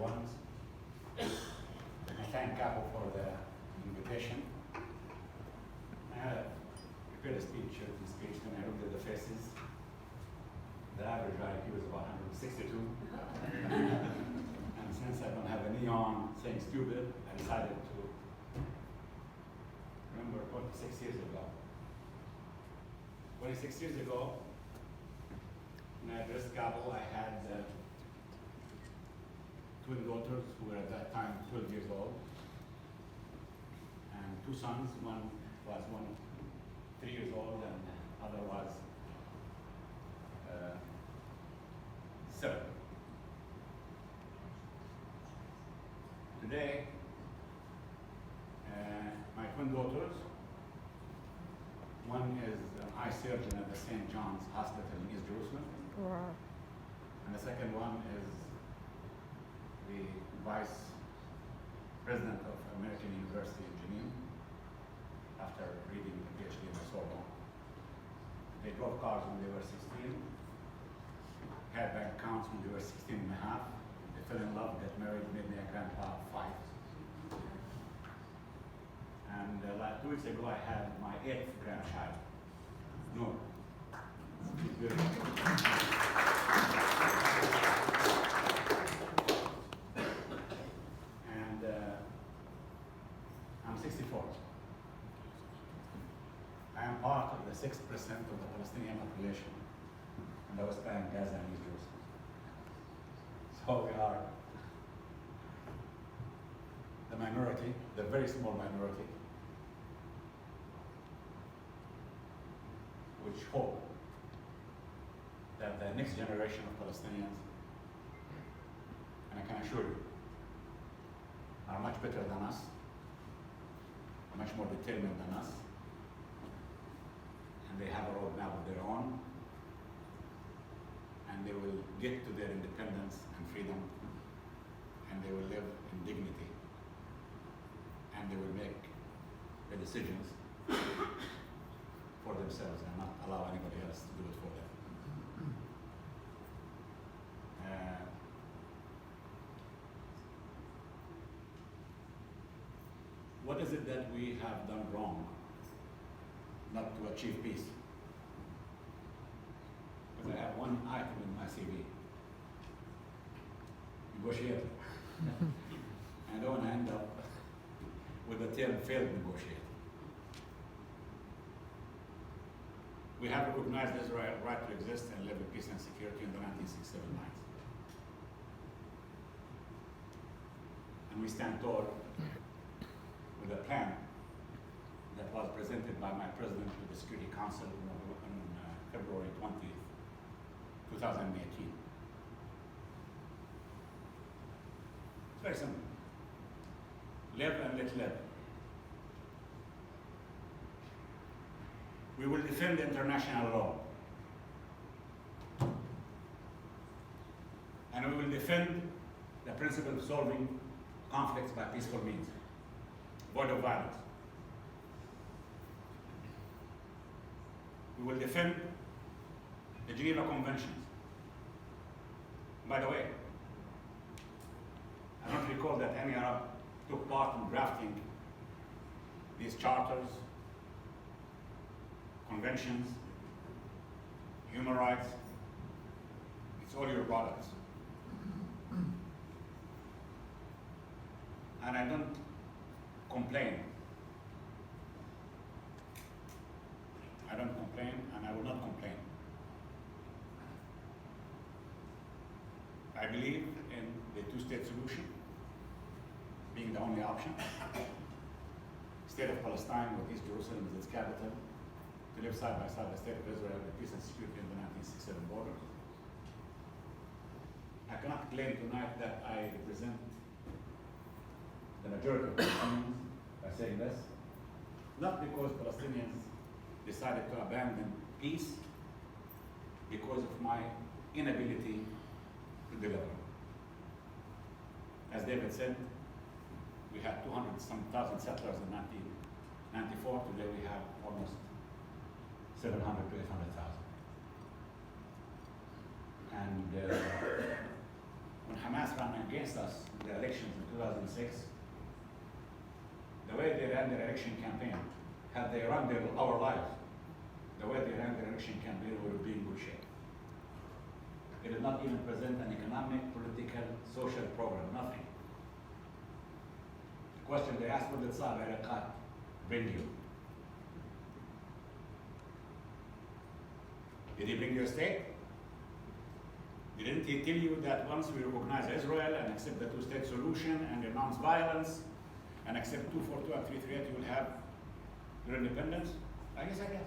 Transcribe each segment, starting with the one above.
everyone. I thank Caabu for the invitation. I had prepared a speech, and I looked at the faces. The average IQ is about 162. And since I don't have a neon saying stupid, I decided to remember 26 years ago. 26 years ago, when I addressed Caabu, I had twin daughters who were at that time 12 years old, and two sons. One was 3 years old, and the other was 7. Today, my twin daughters, one is an eye surgeon at the St. John's Hospital in East Jerusalem. Wow. And the second one is the vice president of American University in Geneva after reading a PhD in the Sorbonne. They drove cars when they were 16, had bank accounts when they were 16 and a half. They fell in love, got married, made me a grandpa of 5. And like 2 weeks ago, I had my 8th grandchild, Noor. She's beautiful. And I'm 64. I am part of the 6% of the Palestinian population in the West Bank, Gaza, and East Jerusalem. So we are the minority, the very small minority, which hope that the next generation of Palestinians, and I can assure you, are much better than us, much more determined than us, and they have a roadmap of their own, and they will get to their independence and freedom, and they will live in dignity, and they will make the decisions for themselves and not allow anybody else to do it for them. What is it that we have done wrong not to achieve peace? Because I have one item in my CV, negotiator. I don't want to end up with the term failed negotiator. We have recognized Israel's right to exist and live in peace and security in the 1967 lines. And we stand tall with a plan that was presented by my president to the Security Council on February 20th, 2018. It's very simple. Live and let live. We will defend international law. And we will defend the principle of solving conflicts by peaceful means, void of violence. We will defend the Geneva Conventions. By the way, I don't recall that any Arab took part in drafting these charters, conventions, human rights. It's all your products. And I don't complain. I don't complain, and I will not complain. I believe in the two-state solution being the only option. State of Palestine with East Jerusalem as its capital, to live side by side the state of Israel with peace and security in the 1967 borders. I cannot claim tonight that I represent the majority of Palestinians by saying this, not because Palestinians decided to abandon peace, because of my inability to deliver. As David said, we had 200-some-thousand settlers in 1994. Today we have almost 700 to 800,000. And when Hamas ran against us in the elections in 2006, the way they ran their election campaign, had they run our lives, the way they ran their election campaign would have been good shape. It did not even present an economic, political, social program, nothing. The question they asked, what did Saeb Erakat bring you? Did he bring you a state? Didn't he tell you that once we recognize Israel and accept the two-state solution and renounce violence and accept 242 and 338, you will have your independence? I guess I did.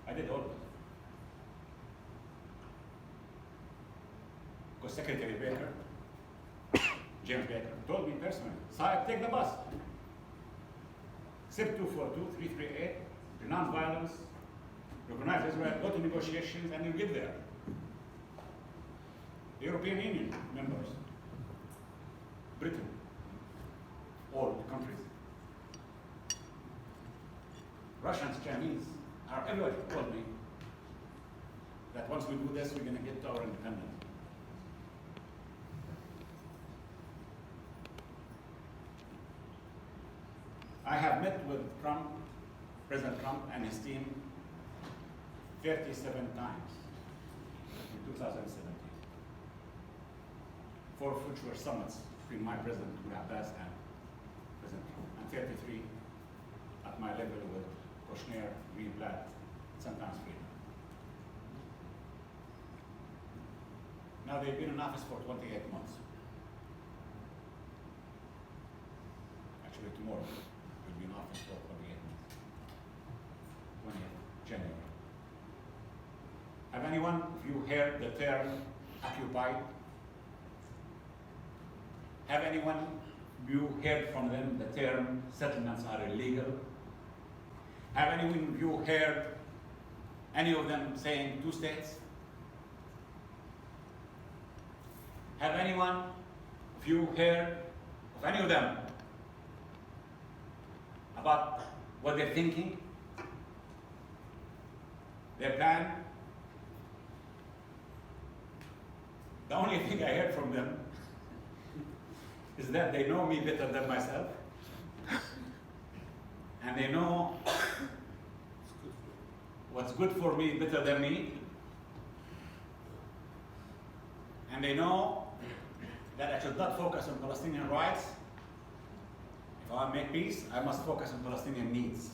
I did all of it. Because Secretary Baker, James Baker, told me personally, Saeb, take the bus. Accept 242, 338, renounce violence, recognize Israel, go to negotiations, and you get there. The European Union members, Britain, all the countries, Russians, Chinese, are everybody told me that once we do this, we're going to get to our independence. I have met with Trump, President Trump and his team 37 times in 2017. 4 of which were summits between my President Abbas and President Trump, and 33 at my level with Kushner, Greenblatt, sometimes Friedman. Now they've been in office for 28 months. Actually tomorrow we'll be in office for 28 months. 20th January. Have anyone of you heard the term occupied? Have anyone of you heard from them the term settlements are illegal? Have anyone of you heard any of them saying 2 states? Have anyone of you heard of any of them about what they're thinking? Their plan? The only thing I heard from them is that they know me better than myself, and they know what's good for me better than me, and they know that I should not focus on Palestinian rights. If I make peace, I must focus on Palestinian needs.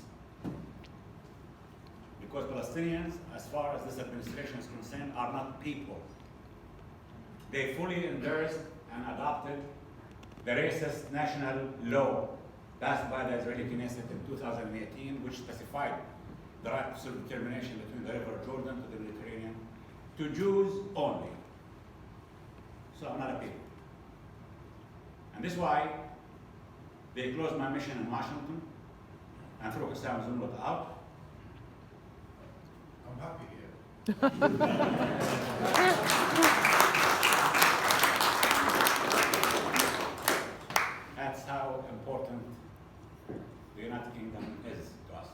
Because Palestinians, as far as this administration is concerned, are not people. They fully endorsed and adopted the racist national law passed by the Israeli Knesset in 2018, which specified the right to self-determination between the River Jordan to the Mediterranean to Jews only. So I'm not a people. And this is why they closed my mission in Washington and threw Qassam Zumrud out. I'm happy here. That's how important the United Kingdom is to us,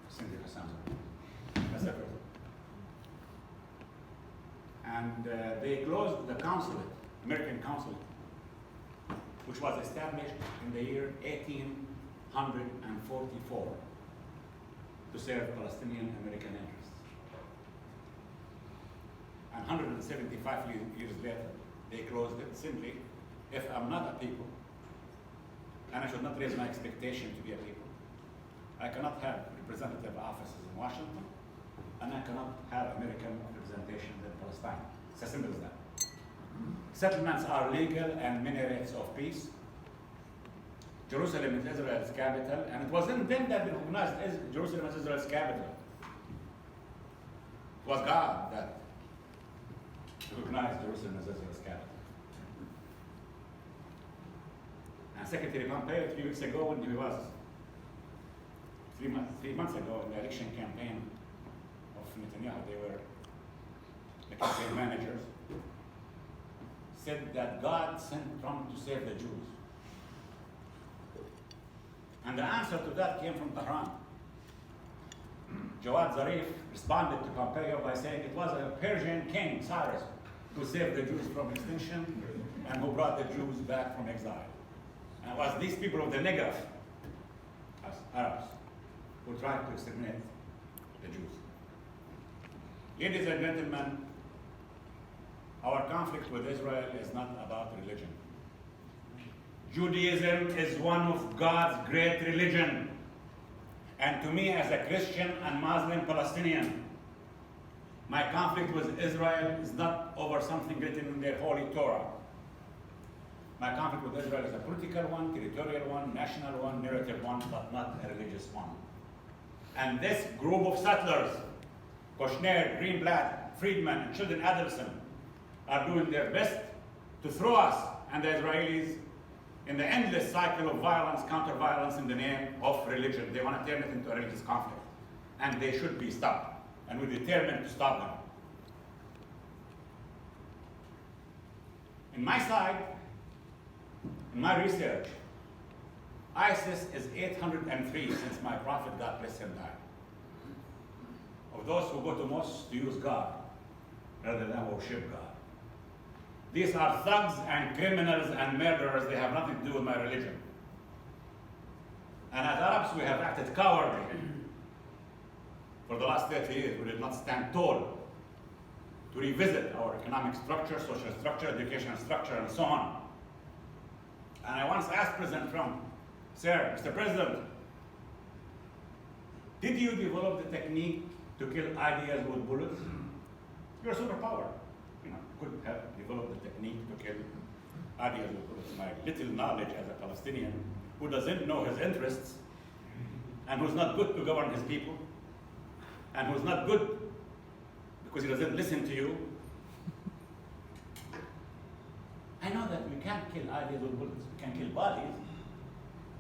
Cindy Qassam Zumrud. That's everything. And they closed the consulate, American consulate, which was established in the year 1844 to serve Palestinian American interests. And 175 years later, they closed it simply, if I'm not a people, and I should not raise my expectation to be a people, I cannot have representative offices in Washington, and I cannot have American representation in Palestine. It's as simple as that. Settlements are legal and minarets of peace. Jerusalem is Israel's capital, and it wasn't them that recognized Jerusalem as Israel's capital. It was God that recognized Jerusalem as Israel's capital. And Secretary Pompeo 3 weeks ago, when he was 3 months ago in the election campaign of Netanyahu, they were the campaign managers, said that God sent Trump to save the Jews. And the answer to that came from Tehran. Jawad Zarif responded to Pompeo by saying it was a Persian king, Cyrus, who saved the Jews from extinction, and who brought the Jews back from exile. And it was these people of the Negev, as Arabs, who tried to exterminate the Jews. Ladies and gentlemen, our conflict with Israel is not about religion. Judaism is one of God's great religion. And to me, as a Christian and Muslim Palestinian, my conflict with Israel is not over something written in their holy Torah. My conflict with Israel is a political one, territorial one, national one, narrative one, but not a religious one. And this group of settlers, Kushner, Greenblatt, Friedman, and Children Adelson, are doing their best to throw us and the Israelis in the endless cycle of violence, counter-violence in the name of religion. They want to turn it into a religious conflict. And they should be stopped. And we're determined to stop them. In my side, in my research, ISIS is 803 since my prophet, God bless him, died. Of those who go to mosques to use God rather than worship God. These are thugs and criminals and murderers. They have nothing to do with my religion. And as Arabs, we have acted cowardly. For the last 30 years, we did not stand tall to revisit our economic structure, social structure, educational structure, and so on. And I once asked President Trump, "Sir, Mr. President, did you develop the technique to kill ideas with bullets? You're a superpower. Could have developed the technique to kill ideas with bullets." My little knowledge as a Palestinian who doesn't know his interests and who's not good to govern his people and who's not good because he doesn't listen to you. I know that we can't kill ideas with bullets. We can kill bodies.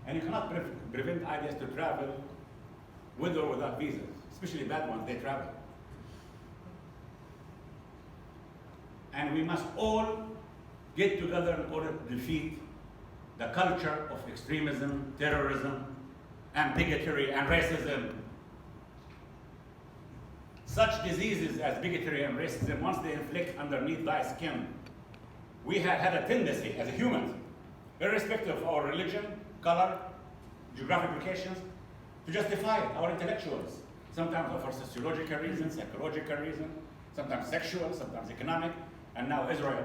And you cannot prevent ideas to travel with or without visas, especially bad ones, they travel. And we must all get together in order to defeat the culture of extremism, terrorism, and bigotry and racism. Such diseases as bigotry and racism, once they inflict underneath thy skin, we have had a tendency as humans, irrespective of our religion, color, geographic locations, to justify it. Our intellectuals, sometimes for sociological reasons, psychological reasons, sometimes sexual, sometimes economic, and now Israel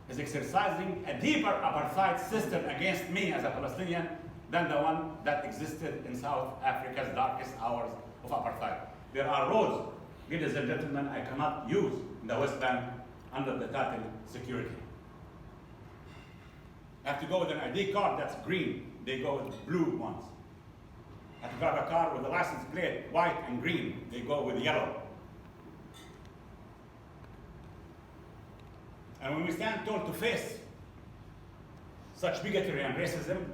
is exercising a deeper apartheid system against me as a Palestinian than the one that existed in South Africa's darkest hours of apartheid. There are roads, ladies and gentlemen, I cannot use in the West Bank under the title security. I have to go with an ID card that's green. They go with blue ones. I have to drive a car with a license plate, white and green. They go with yellow. And when we stand tall to face such bigotry and racism,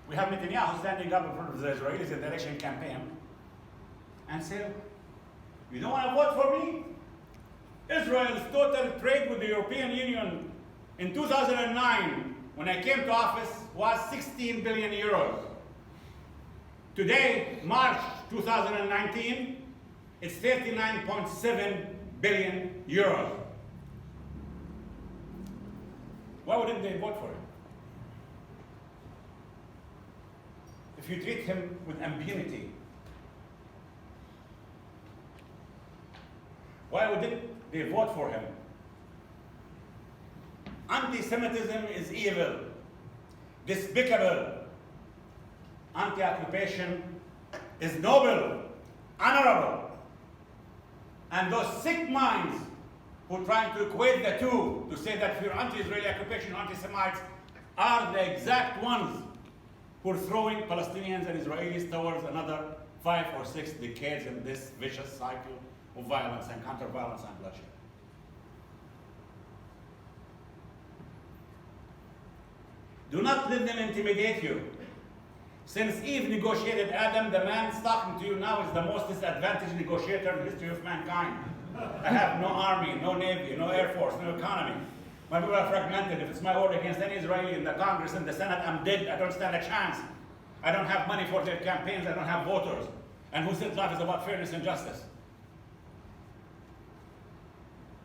we have Netanyahu standing up in front of the Israelis in the election campaign and say, "You don't want to vote for me? Israel's total trade with the European Union in 2009, when I came to office, was 16 billion euros. Today, March 2019, it's 39.7 billion euros. Why wouldn't they vote for him? If you treat him with impunity, why wouldn't they vote for him? Anti-Semitism is evil, despicable. Anti-occupation is noble, honorable. And those sick minds who are trying to equate the two, to say that if you're anti-Israeli occupation, anti-Semites, are the exact ones who are throwing Palestinians and Israelis towards another 5 or 6 decades in this vicious cycle of violence and counter-violence and bloodshed. Do not let them intimidate you. Since Eve negotiated Adam, the man talking to you now is the most disadvantaged negotiator in the history of mankind. I have no army, no navy, no air force, no economy. My people are fragmented. If it's my word against any Israeli in the Congress and the Senate, I'm dead. I don't stand a chance. I don't have money for their campaigns. I don't have voters. And who said life is about fairness and justice?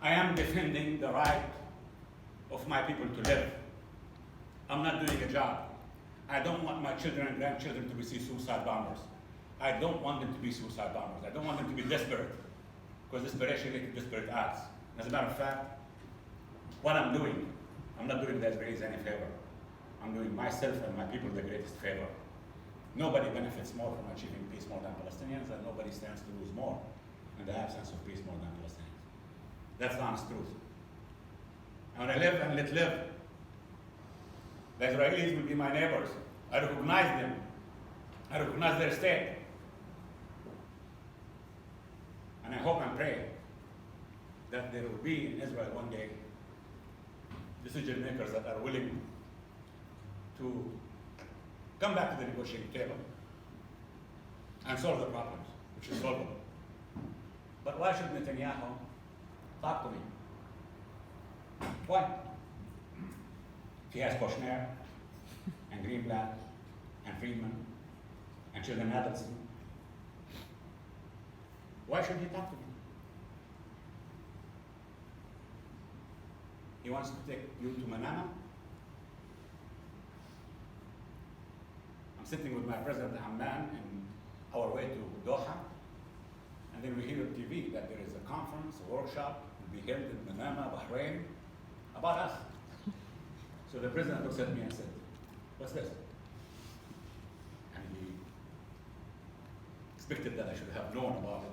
I am defending the right of my people to live. I'm not doing a job. I don't want my children and grandchildren to be suicide bombers. I don't want them to be suicide bombers. I don't want them to be desperate, because desperation leads to desperate acts. As a matter of fact, what I'm doing, I'm not doing the Israelis any favor. I'm doing myself and my people the greatest favor. Nobody benefits more from achieving peace more than Palestinians, and nobody stands to lose more in the absence of peace more than Palestinians. That's the honest truth. I want to live and let live. The Israelis will be my neighbors. I recognize them. I recognize their state. And I hope and pray that there will be in Israel one day decision makers that are willing to come back to the negotiating table and solve the problems, which is solvable. But why should Netanyahu talk to me? Why? He has Kushner and Greenblatt and Friedman and Children Adelson. Why should he talk to me? He wants to take you to Manama. I'm sitting with my president Amman in our way to Doha, and then we hear on TV that there is a conference, a workshop, will be held in Manama, Bahrain, about us. So the president looks at me and said, "What's this?" And he expected that I should have known about it.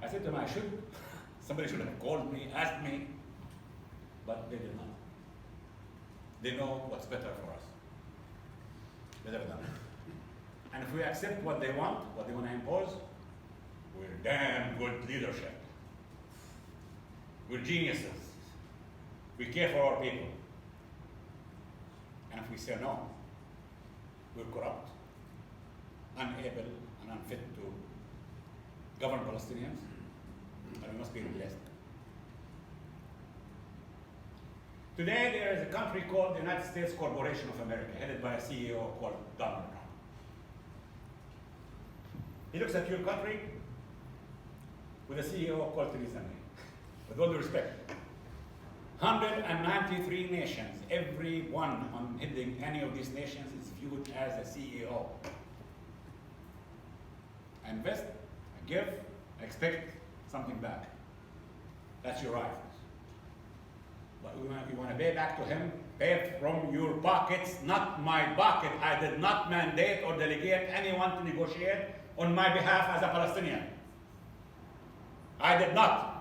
I said to him, I should. Somebody should have called me, asked me, but they did not. They know what's better for us. Better than us. And if we accept what they want to impose, we're damn good leadership. We're geniuses. We care for our people. And if we say no, we're corrupt, unable and unfit to govern Palestinians, and we must be replaced. Today there is a country called the United States Corporation of America, headed by a CEO called Donald Trump. He looks at your country with a CEO called Theresa May. With all due respect, 193 nations, every one on heading any of these nations is viewed as a CEO. I invest, I give, I expect something back. That's your right. But you want to pay back to him, pay from your pockets, not my pocket. I did not mandate or delegate anyone to negotiate on my behalf as a Palestinian. I did not.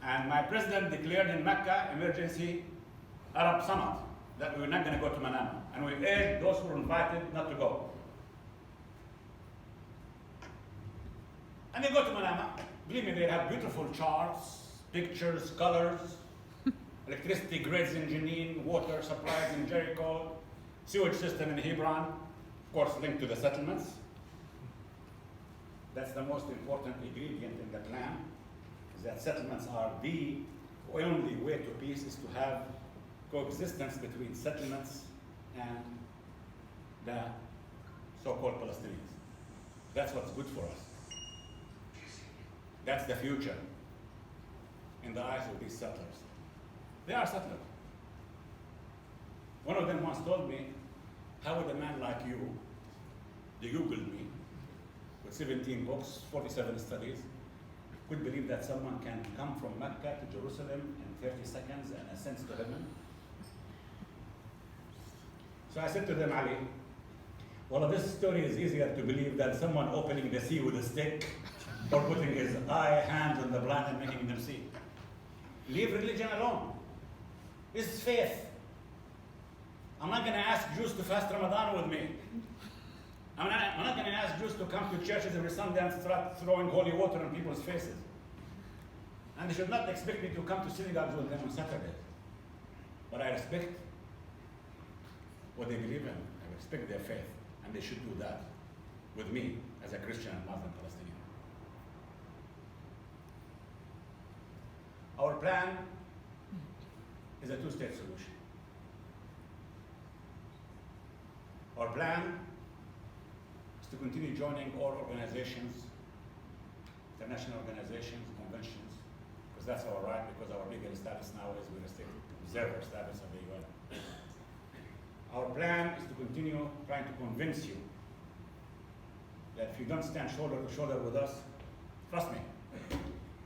And my president declared in Mecca emergency Arab summit that we were not going to go to Manama. And we urged those who were invited not to go. And they go to Manama. Believe me, they have beautiful charts, pictures, colors, electricity grids in Jenin, water supplies in Jericho, sewage system in Hebron, of course linked to the settlements. That's the most important ingredient in the plan, is that settlements are the only way to peace, is to have coexistence between settlements and the so-called Palestinians. That's what's good for us. That's the future in the eyes of these settlers. They are settlers. One of them once told me, how would a man like you, they Googled me, with 17 books, 47 studies, could believe that someone can come from Mecca to Jerusalem in 30 seconds and ascend to heaven? So I said to them, Ali, well, this story is easier to believe than someone opening the sea with a stick or putting his hands on the blind and making them see. Leave religion alone. This is faith. I'm not going to ask Jews to fast Ramadan with me. I'm not going to ask Jews to come to churches every Sunday and start throwing holy water on people's faces. And they should not expect me to come to synagogues with them on Saturdays. But I respect what they believe in. I respect their faith. And they should do that with me as a Christian and Muslim Palestinian. Our plan is a two-state solution. Our plan is to continue joining all organizations, international organizations, conventions, because that's our right, because our legal status now is we're a state observer status of the UN. Our plan is to continue trying to convince you that if you don't stand shoulder to shoulder with us, trust me,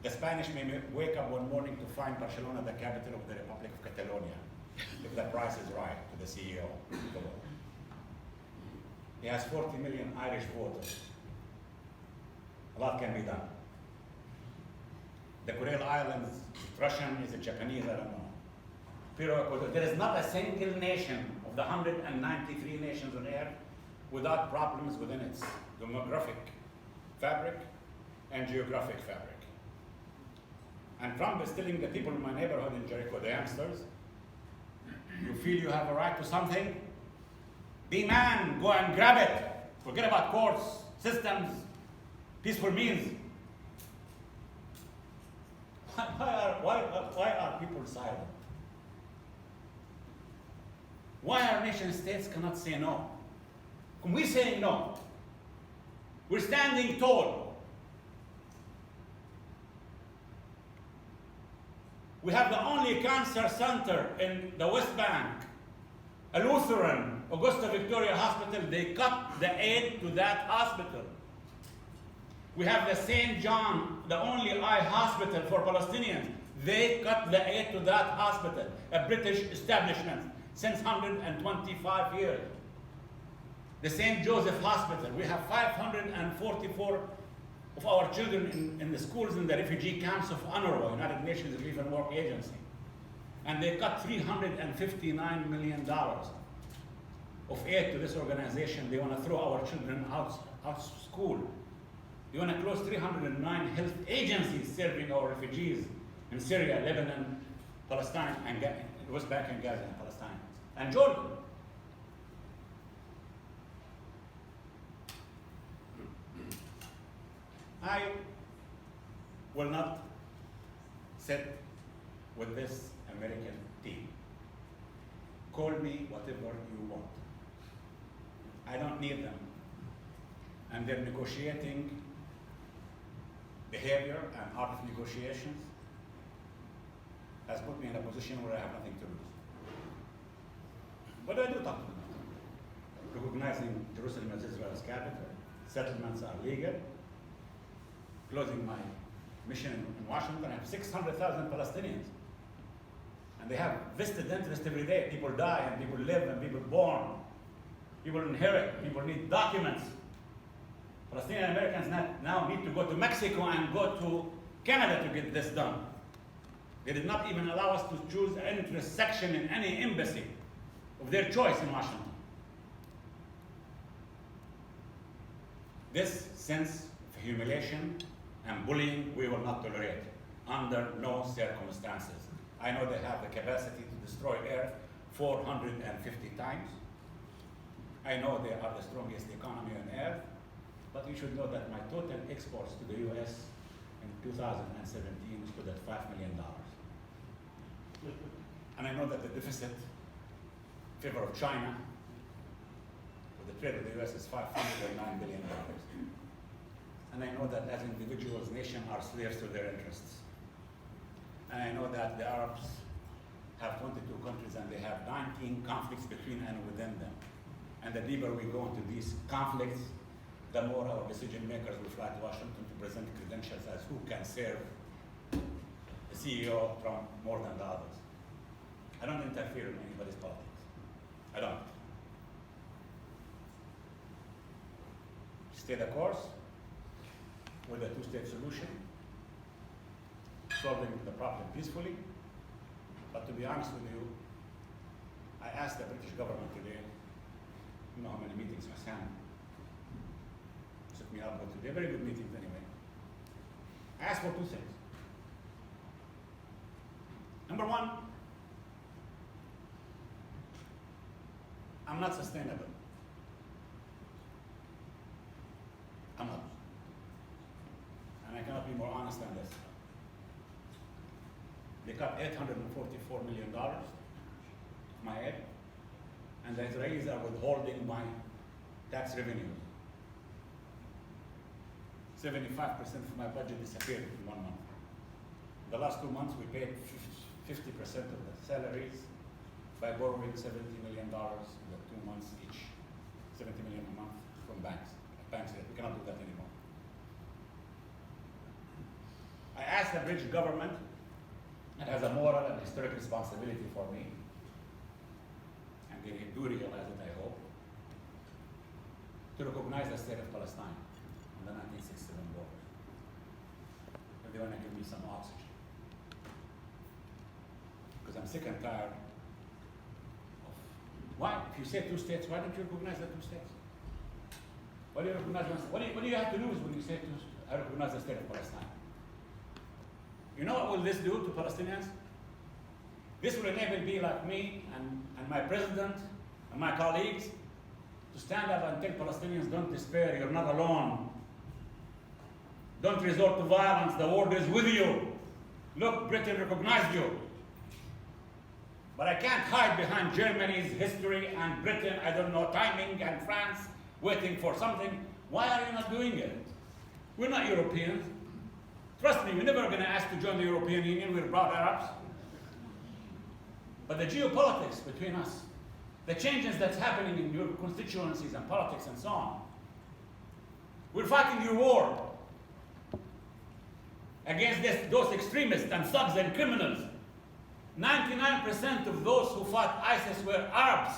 the Spanish may wake up one morning to find Barcelona the capital of the Republic of Catalonia, if the price is right to the CEO. He has 40 million Irish voters. A lot can be done. The Kuril Islands, is it Russian, is it Japanese, I don't know. There is not a single nation of the 193 nations on earth without problems within its demographic fabric and geographic fabric. And Trump is telling the people in my neighborhood in Jericho, the youngsters, you feel you have a right to something? Be man, go and grab it. Forget about courts, systems, peaceful means. Why are people silent? Why our nation states cannot say no? When we say no, we're standing tall. We have the only cancer center in the West Bank, a Lutheran, Augusta Victoria Hospital. They cut the aid to that hospital. We have the St. John, the only eye hospital for Palestinians. They cut the aid to that hospital, a British establishment since 125 years. The St. Joseph Hospital, we have 544 of our children in the schools in the refugee camps of UNRWA, United Nations Relief and Work Agency. And they cut $359 million of aid to this organization. They want to throw our children out of school. They want to close 309 health agencies serving our refugees in Syria, Lebanon, Palestine, and West Bank and Gaza and Palestine, and Jordan. I will not sit with this American team. Call me whatever you want. I don't need them. And their negotiating behavior and art of negotiations has put me in a position where I have nothing to lose. But I do talk to them. Recognizing Jerusalem as Israel's capital, settlements are legal. Closing my mission in Washington, I have 600,000 Palestinians. And they have vested interest every day. People die, and people live, and people born. People inherit, people need documents. Palestinian Americans now need to go to Mexico and go to Canada to get this done. They did not even allow us to choose an interest section in any embassy of their choice in Washington. This sense of humiliation and bullying we will not tolerate under no circumstances. I know they have the capacity to destroy Earth 450 times. I know they are the strongest economy on Earth, but you should know that my total exports to the US in 2017 stood at $5 million. And I know that the deficit in favor of China with the trade of the US is $509 billion. And I know that as individuals, nations are slaves to their interests. And I know that the Arabs have 22 countries and they have 19 conflicts between and within them. And the deeper we go into these conflicts, the more our decision makers will fly to Washington to present credentials as who can serve the CEO of Trump more than the others. I don't interfere in anybody's politics. I don't. Stay the course with a two-state solution, solving the problem peacefully. But to be honest with you, I asked the British government today, you know how many meetings I had. Took me up with today, very good meetings anyway. I asked for two things. Number one, I'm not sustainable. I'm not. And I cannot be more honest than this. They cut $844 million of my aid, and the Israelis are withholding my tax revenues. 75% of my budget disappeared in 1 month. The last 2 months, we paid 50% of the salaries by borrowing $70 million in the 2 months each, $70 million a month from banks. Banks said, we cannot do that anymore. I asked the British government, it has a moral and historic responsibility for me, and they do realize it, I hope, to recognize the state of Palestine on the 1967 borders. If they want to give me some oxygen. Because I'm sick and tired of, why? If you say 2 states, why don't you recognize the 2 states? Why do you recognize one state? What do you have to lose when you say I recognize the state of Palestine? You know what will this do to Palestinians? This will enable me, like me and my president and my colleagues, to stand up and tell Palestinians, don't despair, you're not alone. Don't resort to violence, the world is with you. Look, Britain recognized you. But I can't hide behind Germany's history and Britain, I don't know, timing, and France waiting for something. Why are you not doing it? We're not Europeans. Trust me, we're never going to ask to join the European Union, we're proud Arabs. But the geopolitics between us, the changes that's happening in your constituencies and politics and so on, we're fighting your war against those extremists and thugs and criminals. 99% of those who fought ISIS were Arabs,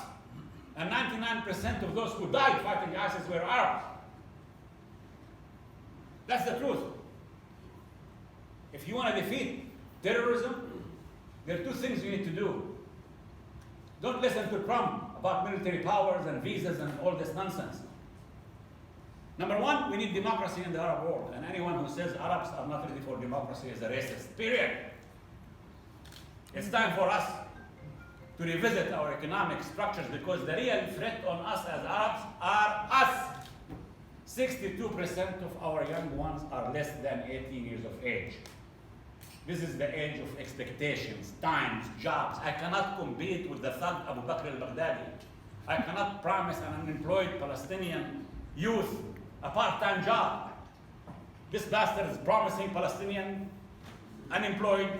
and 99% of those who died fighting ISIS were Arabs. That's the truth. If you want to defeat terrorism, there are 2 things you need to do. Don't listen to Trump about military powers and visas and all this nonsense. Number 1, we need democracy in the Arab world, and anyone who says Arabs are not ready for democracy is a racist, period. It's time for us to revisit our economic structures, because the real threat on us as Arabs are us. 62% of our young ones are less than 18 years of age. This is the age of expectations, times, jobs. I cannot compete with the thug Abu Bakr al-Baghdadi. I cannot promise an unemployed Palestinian youth a part-time job. This bastard is promising Palestinian unemployed,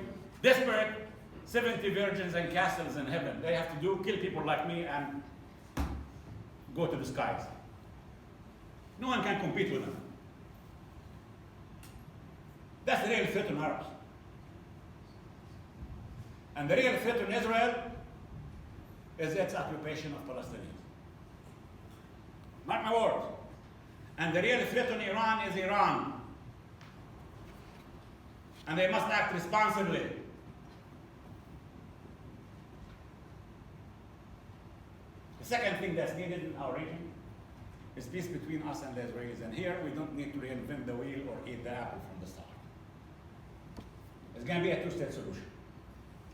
desperate, 70 virgins and castles in heaven. They have to kill people like me and go to the skies. No one can compete with them. That's the real threat on Arabs. And the real threat on Israel is its occupation of Palestinians. Mark my words. And the real threat on Iran is Iran. And they must act responsibly. The second thing that's needed in our region is peace between us and the Israelis. And here we don't need to reinvent the wheel or eat the apple from the start. It's going to be a 2-state solution.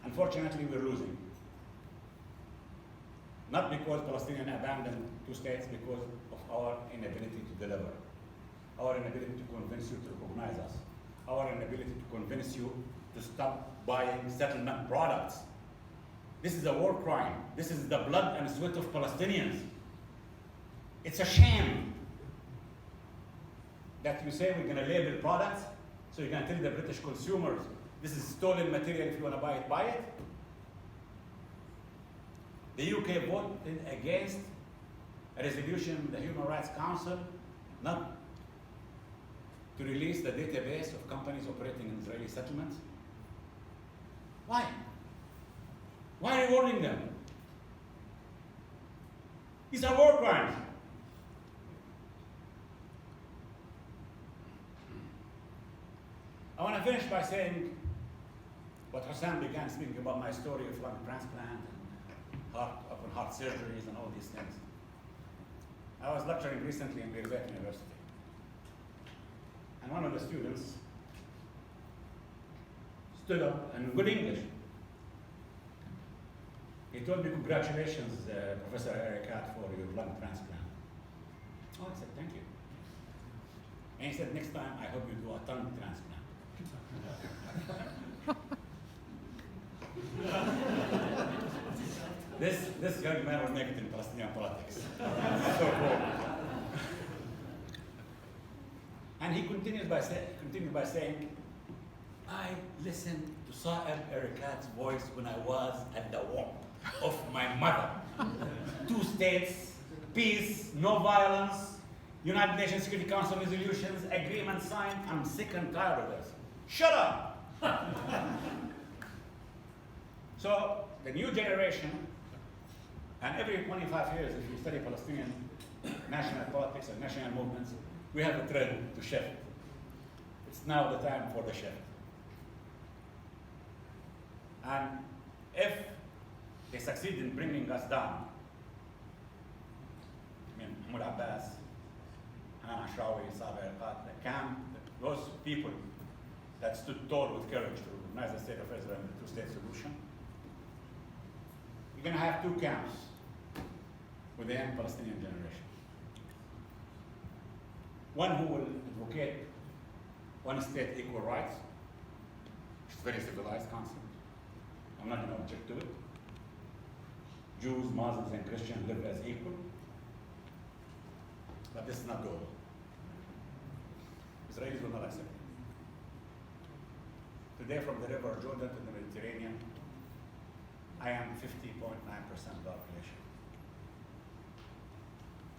Unfortunately, we're losing. Not because Palestinians abandoned 2 states, because of our inability to deliver, our inability to convince you to recognize us, our inability to convince you to stop buying settlement products. This is a war crime. This is the blood and sweat of Palestinians. It's a shame that you say we're going to label products, so you're going to tell the British consumers, this is stolen material, if you want to buy it. The UK voted against a resolution in the Human Rights Council not to release the database of companies operating in Israeli settlements. Why? Why rewarding them? These are war crimes. I want to finish by saying what Hassan began speaking about, my story of lung transplant and open heart surgeries and all these things. I was lecturing recently in Govt University. And one of the students stood up and in good English. He told me, congratulations, Professor Erakat, for your lung transplant. Oh, I said, thank you. And he said, next time, I hope you do a tongue transplant. This young man will make it in Palestinian politics. So cool. And he continued by saying, I listened to Saeb Erakat's voice when I was at the womb of my mother. 2 states, peace, no violence, United Nations Security Council resolutions, agreements signed. I'm sick and tired of this. Shut up! So the new generation, and every 25 years, if you study Palestinian national politics and national movements, we have a trend to shift. It's now the time for the shift. And if they succeed in bringing us down, I mean, Mahmoud Abbas, Hanan Ashrawi, Saeb Erakat, those people that stood tall with courage to recognize the state of Israel and the two-state solution, you're going to have 2 camps with the young Palestinian generation. One who will advocate one state, equal rights, which is a very civilized concept. I'm not going to object to it. Jews, Muslims, and Christians live as equal. But this is not good. Israelis will not accept it. Today, from the river Jordan to the Mediterranean, I am 50.9% population.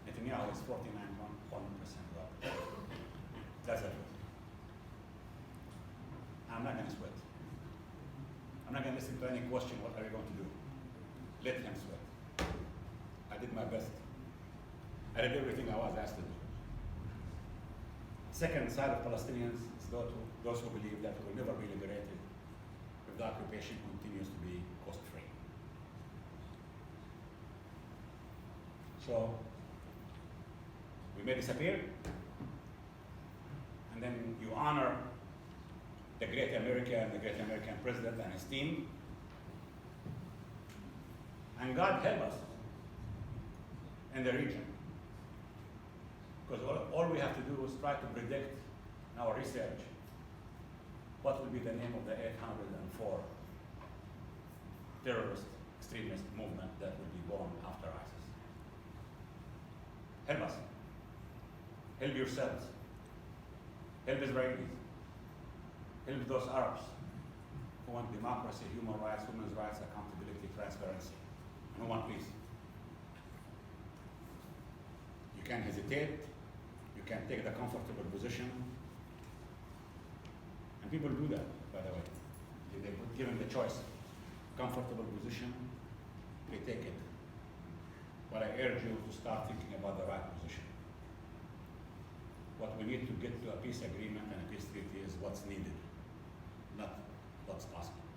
Netanyahu is 49.1% population. That's it. I'm not going to sweat. I'm not going to listen to any question, what are you going to do? Let him sweat. I did my best. I did everything I was asked to do. Second side of Palestinians is those who believe that we will never be liberated if the occupation continues to be cost-free. So we may disappear, and then you honor the great America and the great American president and his team. And God help us in the region. Because all we have to do is try to predict in our research what will be the name of the 804 terrorist extremist movement that will be born after ISIS. Help us. Help yourselves. Help Israelis. Help those Arabs who want democracy, human rights, women's rights, accountability, transparency, and who want peace. You can hesitate, you can take the comfortable position, and people do that, by the way. They give them the choice, comfortable position, they take it. But I urge you to start thinking about the right position. What we need to get to a peace agreement and a peace treaty is what's needed, not what's possible.